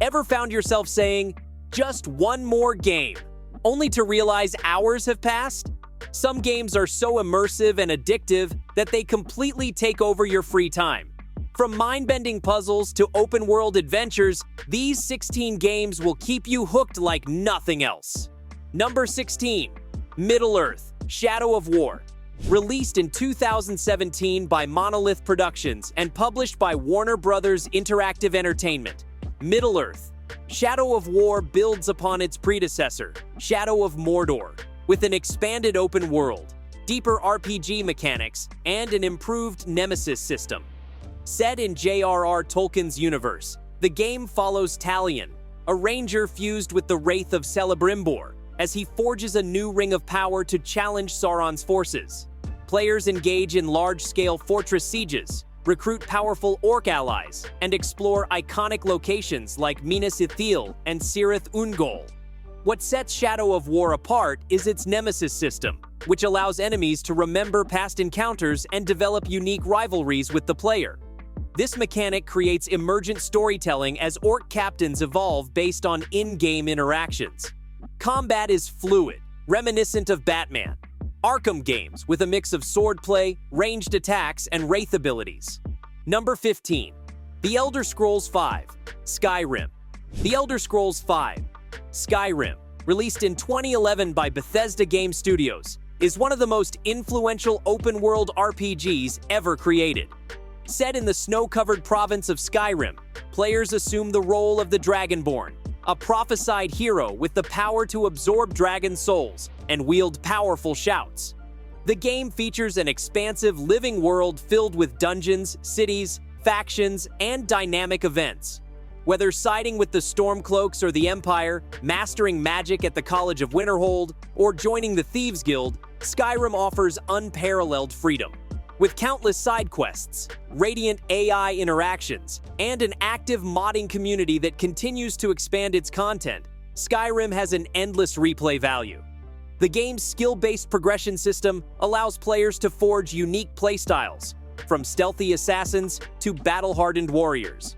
Ever found yourself saying, just one more game, only to realize hours have passed? Some games are so immersive and addictive that they completely take over your free time. From mind-bending puzzles to open-world adventures, these 16 games will keep you hooked like nothing else. Number 16. Middle-earth: Shadow of War. Released in 2017 by Monolith Productions and published by Warner Bros. Interactive Entertainment, Middle-earth: Shadow of War builds upon its predecessor, Shadow of Mordor, with an expanded open world, deeper RPG mechanics, and an improved nemesis system. Set in J.R.R. Tolkien's universe, the game follows Talion, a ranger fused with the Wraith of Celebrimbor, as he forges a new ring of power to challenge Sauron's forces. Players engage in large-scale fortress sieges, recruit powerful orc allies, and explore iconic locations like Minas Ithil and Cirith Ungol. What sets Shadow of War apart is its nemesis system, which allows enemies to remember past encounters and develop unique rivalries with the player. This mechanic creates emergent storytelling as orc captains evolve based on in-game interactions. Combat is fluid, reminiscent of Batman, Arkham games with a mix of swordplay, ranged attacks, and wraith abilities. Number 15. The Elder Scrolls V: Skyrim. The Elder Scrolls V: Skyrim, released in 2011 by Bethesda Game Studios, is one of the most influential open-world RPGs ever created. Set in the snow-covered province of Skyrim, players assume the role of the Dragonborn, a prophesied hero with the power to absorb dragon souls and wield powerful shouts. The game features an expansive living world filled with dungeons, cities, factions, and dynamic events. Whether siding with the Stormcloaks or the Empire, mastering magic at the College of Winterhold, or joining the Thieves Guild, Skyrim offers unparalleled freedom. With countless side quests, radiant AI interactions, and an active modding community that continues to expand its content, Skyrim has an endless replay value. The game's skill-based progression system allows players to forge unique playstyles, from stealthy assassins to battle-hardened warriors.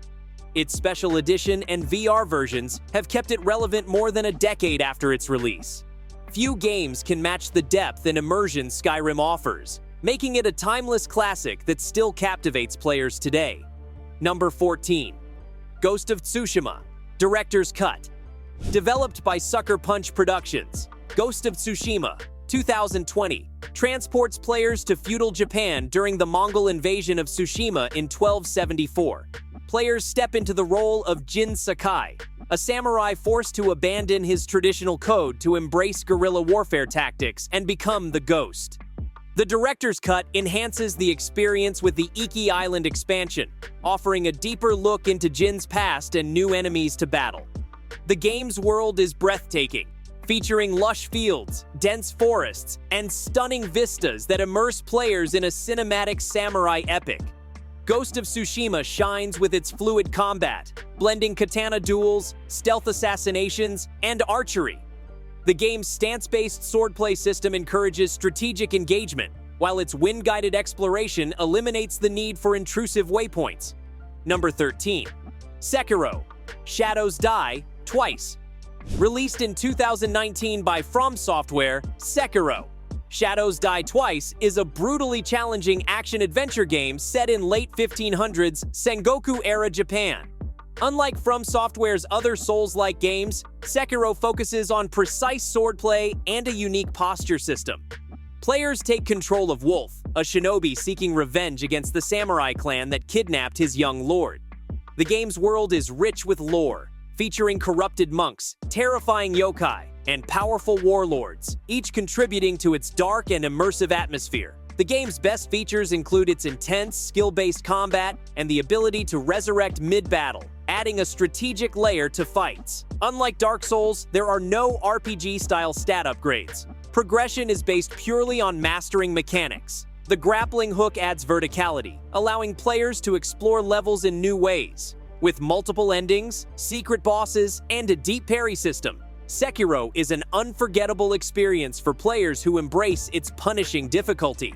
Its special edition and VR versions have kept it relevant more than a decade after its release. Few games can match the depth and immersion Skyrim offers, making it a timeless classic that still captivates players today. Number 14. Ghost of Tsushima: Director's Cut. Developed by Sucker Punch Productions, Ghost of Tsushima, 2020, transports players to feudal Japan during the Mongol invasion of Tsushima in 1274. Players step into the role of Jin Sakai, a samurai forced to abandon his traditional code to embrace guerrilla warfare tactics and become the Ghost. The Director's Cut enhances the experience with the Iki Island expansion, offering a deeper look into Jin's past and new enemies to battle. The game's world is breathtaking, featuring lush fields, dense forests, and stunning vistas that immerse players in a cinematic samurai epic. Ghost of Tsushima shines with its fluid combat, blending katana duels, stealth assassinations, and archery. The game's stance-based swordplay system encourages strategic engagement, while its wind-guided exploration eliminates the need for intrusive waypoints. Number 13. Sekiro: Shadows Die Twice. Released in 2019 by From Software, Sekiro: Shadows Die Twice is a brutally challenging action-adventure game set in late 1500s Sengoku-era Japan. Unlike From Software's other Souls-like games, Sekiro focuses on precise swordplay and a unique posture system. Players take control of Wolf, a shinobi seeking revenge against the samurai clan that kidnapped his young lord. The game's world is rich with lore, featuring corrupted monks, terrifying yokai, and powerful warlords, each contributing to its dark and immersive atmosphere. The game's best features include its intense, skill-based combat and the ability to resurrect mid-battle, adding a strategic layer to fights. Unlike Dark Souls, there are no RPG-style stat upgrades. Progression is based purely on mastering mechanics. The grappling hook adds verticality, allowing players to explore levels in new ways. With multiple endings, secret bosses, and a deep parry system, Sekiro is an unforgettable experience for players who embrace its punishing difficulty.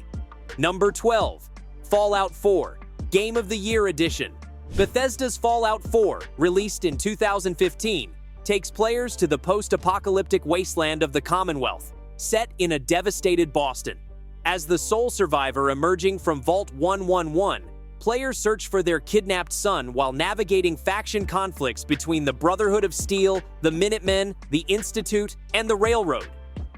Number 12. Fallout 4: Game of the Year Edition. Bethesda's Fallout 4, released in 2015, takes players to the post-apocalyptic wasteland of the Commonwealth, set in a devastated Boston. As the sole survivor emerging from Vault 111, players search for their kidnapped son while navigating faction conflicts between the Brotherhood of Steel, the Minutemen, the Institute, and the Railroad.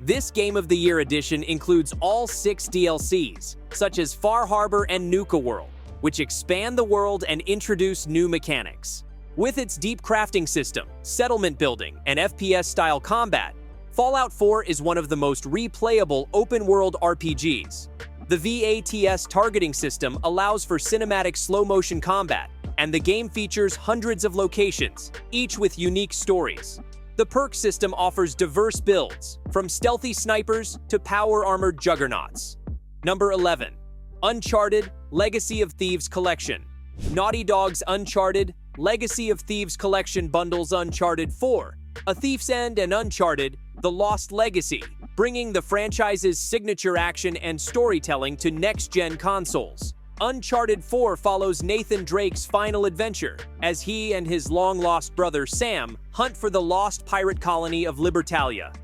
This Game of the Year edition includes all 6 DLCs, such as Far Harbor and Nuka World, which expand the world and introduce new mechanics. With its deep crafting system, settlement building, and FPS-style combat, Fallout 4 is one of the most replayable open-world RPGs. The VATS targeting system allows for cinematic slow-motion combat, and the game features hundreds of locations, each with unique stories. The perk system offers diverse builds, from stealthy snipers to power-armored juggernauts. Number 11. Uncharted Legacy of Thieves Collection. Naughty Dog's Uncharted Legacy of Thieves Collection bundles Uncharted 4, A Thief's End, and Uncharted The Lost Legacy, bringing the franchise's signature action and storytelling to next-gen consoles. Uncharted 4 follows Nathan Drake's final adventure, as he and his long-lost brother Sam hunt for the lost pirate colony of Libertalia.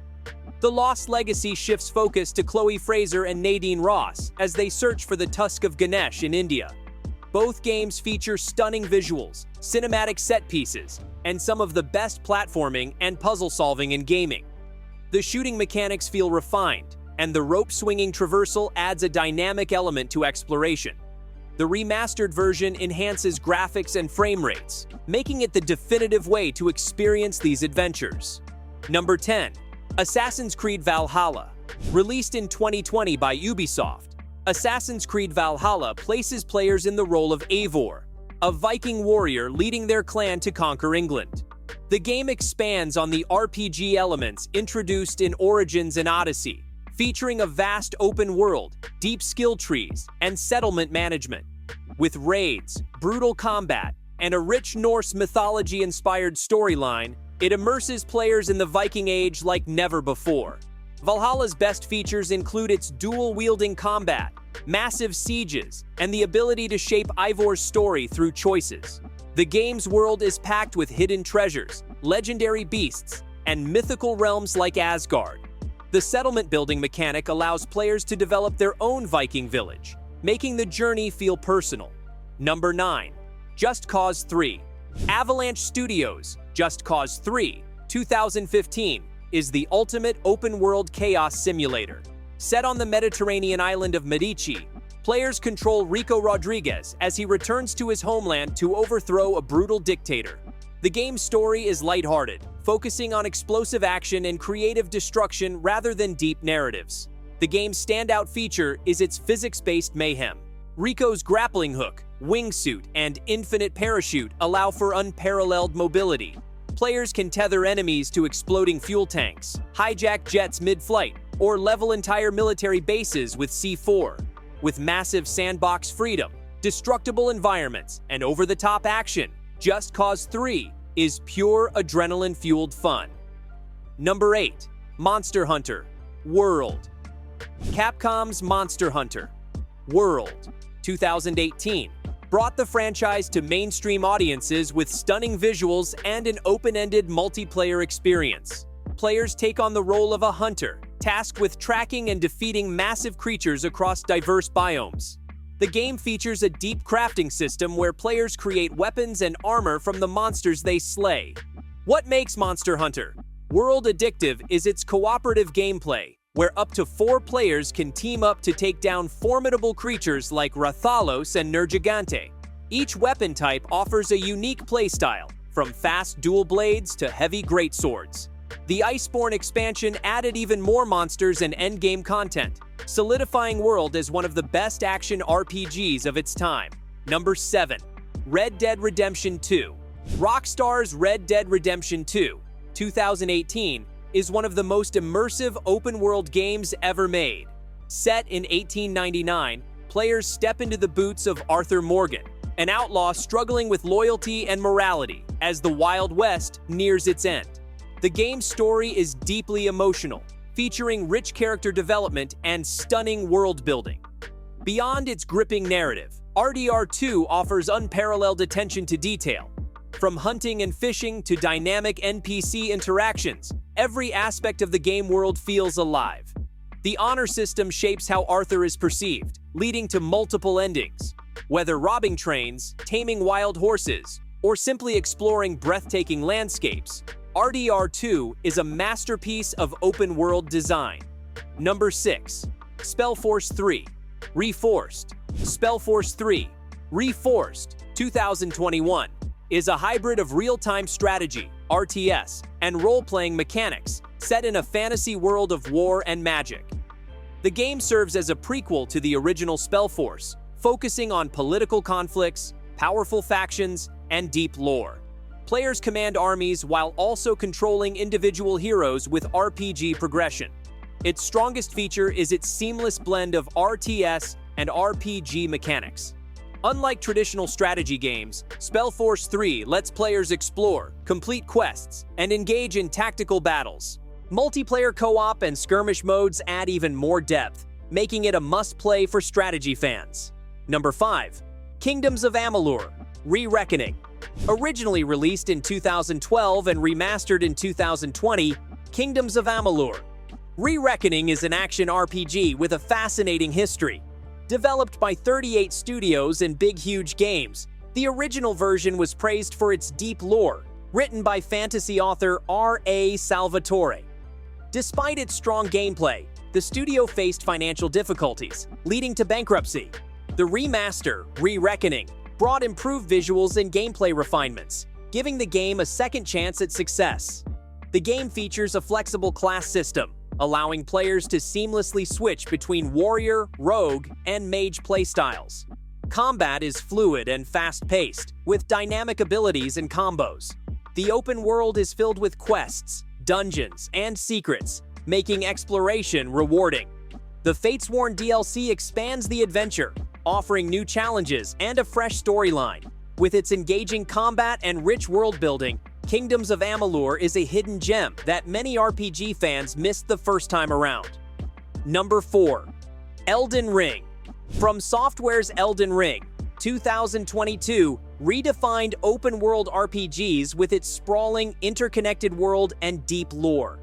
The Lost Legacy shifts focus to Chloe Fraser and Nadine Ross as they search for the Tusk of Ganesh in India. Both games feature stunning visuals, cinematic set pieces, and some of the best platforming and puzzle-solving in gaming. The shooting mechanics feel refined, and the rope-swinging traversal adds a dynamic element to exploration. The remastered version enhances graphics and frame rates, making it the definitive way to experience these adventures. Number 10. Assassin's Creed Valhalla. Released in 2020 by Ubisoft, Assassin's Creed Valhalla places players in the role of Eivor, a Viking warrior leading their clan to conquer England. The game expands on the RPG elements introduced in Origins and Odyssey, featuring a vast open world, deep skill trees, and settlement management. With raids, brutal combat, and a rich Norse mythology-inspired storyline, it immerses players in the Viking Age like never before. Valhalla's best features include its dual-wielding combat, massive sieges, and the ability to shape Eivor's story through choices. The game's world is packed with hidden treasures, legendary beasts, and mythical realms like Asgard. The settlement building mechanic allows players to develop their own Viking village, making the journey feel personal. Number 9. Just Cause 3. Avalanche Studios' Just Cause 3, 2015, is the ultimate open-world chaos simulator. Set on the Mediterranean island of Medici, players control Rico Rodriguez as he returns to his homeland to overthrow a brutal dictator. The game's story is lighthearted, focusing on explosive action and creative destruction rather than deep narratives. The game's standout feature is its physics-based mayhem. Rico's grappling hook, wingsuit, and infinite parachute allow for unparalleled mobility. Players can tether enemies to exploding fuel tanks, hijack jets mid-flight, or level entire military bases with C4. With massive sandbox freedom, destructible environments, and over-the-top action, Just Cause 3 is pure adrenaline-fueled fun. Number 8. Monster Hunter World. Capcom's Monster Hunter World, 2018, brought the franchise to mainstream audiences with stunning visuals and an open-ended multiplayer experience. Players take on the role of a hunter, tasked with tracking and defeating massive creatures across diverse biomes. The game features a deep crafting system where players create weapons and armor from the monsters they slay. What makes Monster Hunter World addictive is its cooperative gameplay, where up to 4 players can team up to take down formidable creatures like Rathalos and Nergigante. Each weapon type offers a unique playstyle, from fast dual blades to heavy greatswords. The Iceborne expansion added even more monsters and endgame content, solidifying World as one of the best action RPGs of its time. Number 7. Red Dead Redemption 2. Rockstar's Red Dead Redemption 2, 2018, is one of the most immersive open-world games ever made. Set in 1899, players step into the boots of Arthur Morgan, an outlaw struggling with loyalty and morality as the Wild West nears its end. The game's story is deeply emotional, featuring rich character development and stunning world building. Beyond its gripping narrative, RDR2 offers unparalleled attention to detail. From hunting and fishing to dynamic NPC interactions, every aspect of the game world feels alive. The honor system shapes how Arthur is perceived, leading to multiple endings. Whether robbing trains, taming wild horses, or simply exploring breathtaking landscapes, RDR2 is a masterpiece of open-world design. Number 6. SpellForce 3. Reforced. SpellForce 3. Reforced, 2021, is a hybrid of real-time strategy, RTS, and role-playing mechanics set in a fantasy world of war and magic. The game serves as a prequel to the original SpellForce, focusing on political conflicts, powerful factions, and deep lore. Players command armies while also controlling individual heroes with RPG progression. Its strongest feature is its seamless blend of RTS and RPG mechanics. Unlike traditional strategy games, SpellForce 3 lets players explore, complete quests, and engage in tactical battles. Multiplayer co-op and skirmish modes add even more depth, making it a must-play for strategy fans. Number 5. Kingdoms of Amalur: Re-Reckoning. Originally released in 2012 and remastered in 2020, Kingdoms of Amalur: Re-Reckoning is an action RPG with a fascinating history. Developed by 38 studios and Big Huge Games, the original version was praised for its deep lore, written by fantasy author R.A. Salvatore. Despite its strong gameplay, the studio faced financial difficulties, leading to bankruptcy. The remaster, Re-Reckoning, brought improved visuals and gameplay refinements, giving the game a second chance at success. The game features a flexible class system, allowing players to seamlessly switch between warrior, rogue, and mage playstyles. Combat is fluid and fast-paced, with dynamic abilities and combos. The open world is filled with quests, dungeons, and secrets, making exploration rewarding. The Fatesworn DLC expands the adventure, offering new challenges and a fresh storyline. With its engaging combat and rich world-building, Kingdoms of Amalur is a hidden gem that many RPG fans missed the first time around. Number 4. Elden Ring. From Software's Elden Ring, 2022 redefined open-world RPGs with its sprawling, interconnected world and deep lore.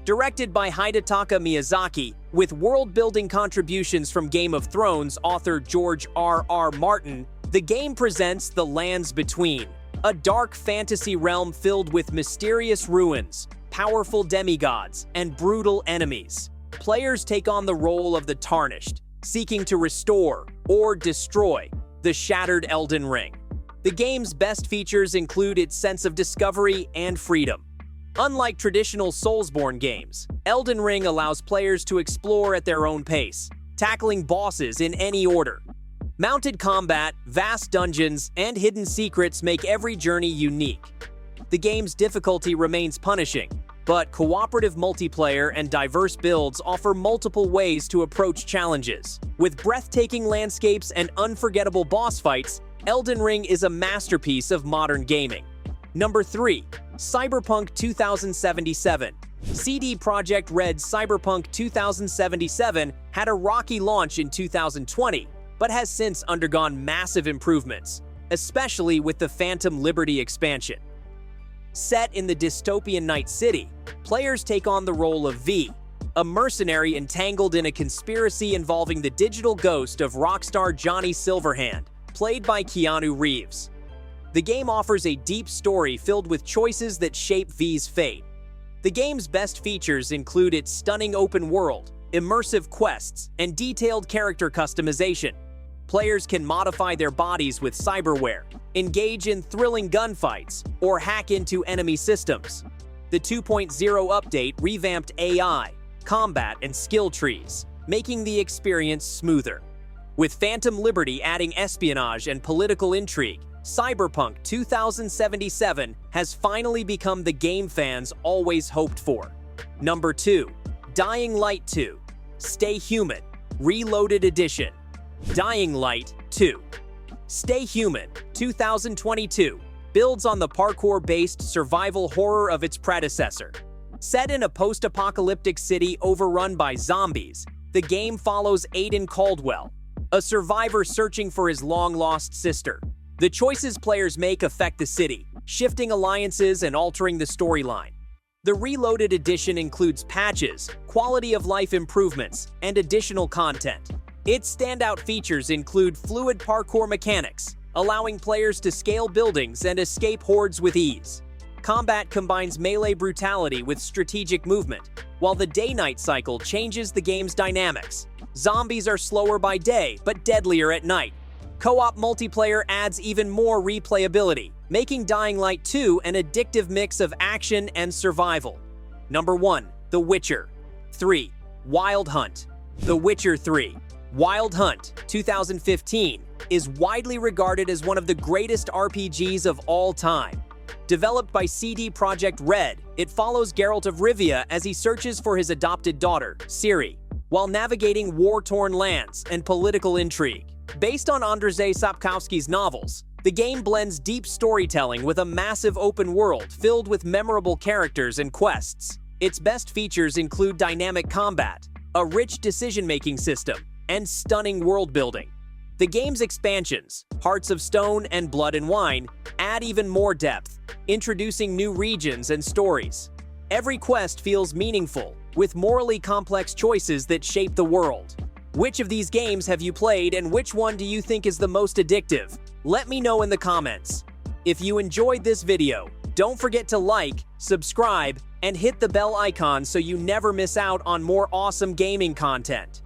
Directed by Hidetaka Miyazaki, with world-building contributions from Game of Thrones author George R.R. Martin, the game presents The Lands Between, a dark fantasy realm filled with mysterious ruins, powerful demigods, and brutal enemies. Players take on the role of the Tarnished, seeking to restore or destroy the shattered Elden Ring. The game's best features include its sense of discovery and freedom. Unlike traditional Soulsborne games, Elden Ring allows players to explore at their own pace, tackling bosses in any order. Mounted combat, vast dungeons, and hidden secrets make every journey unique. The game's difficulty remains punishing, but cooperative multiplayer and diverse builds offer multiple ways to approach challenges. With breathtaking landscapes and unforgettable boss fights, Elden Ring is a masterpiece of modern gaming. Number 3. Cyberpunk 2077. CD Projekt Red's Cyberpunk 2077 had a rocky launch in 2020, but has since undergone massive improvements, especially with the Phantom Liberty expansion. Set in the dystopian Night City, players take on the role of V, a mercenary entangled in a conspiracy involving the digital ghost of rockstar Johnny Silverhand, played by Keanu Reeves. The game offers a deep story filled with choices that shape V's fate. The game's best features include its stunning open world, immersive quests, and detailed character customization. Players can modify their bodies with cyberware, engage in thrilling gunfights, or hack into enemy systems. The 2.0 update revamped AI, combat, and skill trees, making the experience smoother. With Phantom Liberty adding espionage and political intrigue, Cyberpunk 2077 has finally become the game fans always hoped for. Number 2. Dying Light 2. Stay Human, Reloaded Edition. Dying Light 2. Stay Human 2022 builds on the parkour-based survival horror of its predecessor. Set in a post-apocalyptic city overrun by zombies, the game follows Aiden Caldwell, a survivor searching for his long-lost sister. The choices players make affect the city, shifting alliances and altering the storyline. The Reloaded Edition includes patches, quality-of-life improvements, and additional content. Its standout features include fluid parkour mechanics, allowing players to scale buildings and escape hordes with ease. Combat combines melee brutality with strategic movement, while the day-night cycle changes the game's dynamics. Zombies are slower by day, but deadlier at night. Co-op multiplayer adds even more replayability, making Dying Light 2 an addictive mix of action and survival. Number 1. The Witcher. 3. Wild Hunt. The Witcher 3. Wild Hunt, 2015, is widely regarded as one of the greatest RPGs of all time. Developed by CD Projekt Red, it follows Geralt of Rivia as he searches for his adopted daughter, Ciri, while navigating war-torn lands and political intrigue. Based on Andrzej Sapkowski's novels, the game blends deep storytelling with a massive open world filled with memorable characters and quests. Its best features include dynamic combat, a rich decision-making system, and stunning world-building. The game's expansions, Hearts of Stone and Blood and Wine, add even more depth, introducing new regions and stories. Every quest feels meaningful, with morally complex choices that shape the world. Which of these games have you played and which one do you think is the most addictive? Let me know in the comments. If you enjoyed this video, don't forget to like, subscribe, and hit the bell icon so you never miss out on more awesome gaming content.